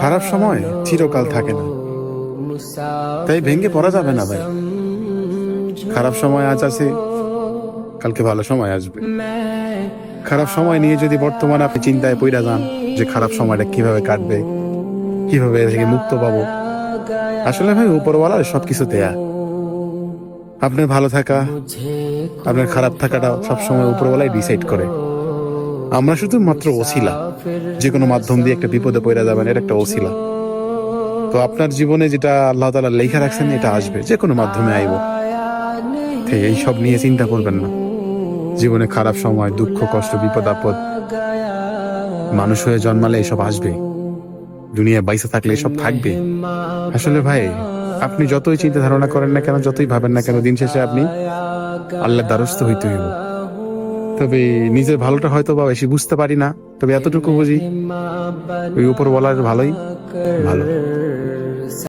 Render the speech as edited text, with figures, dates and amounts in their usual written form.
খারাপ সময় চিরকাল থাকে না, তাই ভেঙে পড়া যাবে না ভাই। খারাপ সময় আজ আছে, কালকে ভালো সময় আসবে। খারাপ সময় নিয়ে যদি বর্তমানে আপনি চিন্তায় পইড়া যান যে খারাপ সময়টা কিভাবে কাটবে, কিভাবে এর থেকে মুক্ত পাবো, আসলে ভাই উপরওয়ালার সবকিছু দেয়া। আপনার ভালো থাকা, আপনার খারাপ থাকাটা সবসময় উপরওয়ালাই ডিসাইড করে। আমরা শুধু মাত্র ওসিলা, যে কোনো মাধ্যম দিয়ে একটা বিপদে পড়ে যাবেন, এটা একটা ওসিলা। তো আপনার জীবনে যেটা আল্লাহ তাআলা লেখা রাখছেন এটা আসবে, যে কোনো মাধ্যমে আইব। এই সব নিয়ে চিন্তা করবেন না। জীবনে খারাপ সময়, দুঃখ, কষ্ট, বিপদ আপদ, মানুষ হয়ে জন্মালে এসব আসবে, দুনিয়া বাইসে থাকলে এসব থাকবে। আসলে ভাই, আপনি যতই চিন্তা ধারণা করেন না কেন, যতই ভাবেন না কেন, দিন শেষে আপনি আল্লাহর দ্বারস্থ হইতে হইব। তবে নিজের ভালোটা হয়তো বা বেশি বুঝতে পারি না, তবে এতটুকু বুঝি ওই উপরওয়ালার ভালোই ভালো।